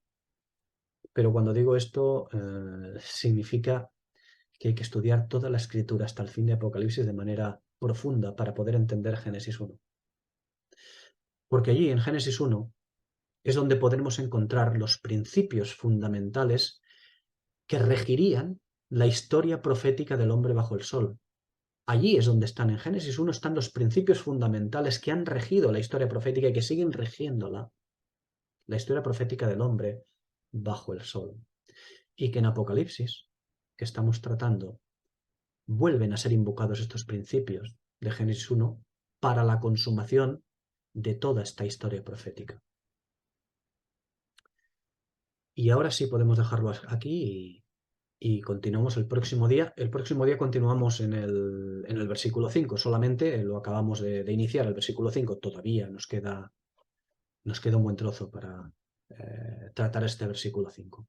Pero cuando digo esto, significa que hay que estudiar toda la escritura hasta el fin de Apocalipsis de manera profunda para poder entender Génesis 1. Porque allí, en Génesis 1, es donde podremos encontrar los principios fundamentales que regirían la historia profética del hombre bajo el sol. Allí es donde están, en Génesis 1 están los principios fundamentales que han regido la historia profética y que siguen regiéndola, la historia profética del hombre bajo el sol. Y que en Apocalipsis, que estamos tratando, vuelven a ser invocados estos principios de Génesis 1 para la consumación de toda esta historia profética. Y ahora sí podemos dejarlo aquí y continuamos el próximo día. El próximo día continuamos en el versículo 5, solamente lo acabamos de iniciar, el versículo 5, todavía nos queda un buen trozo para tratar este versículo 5.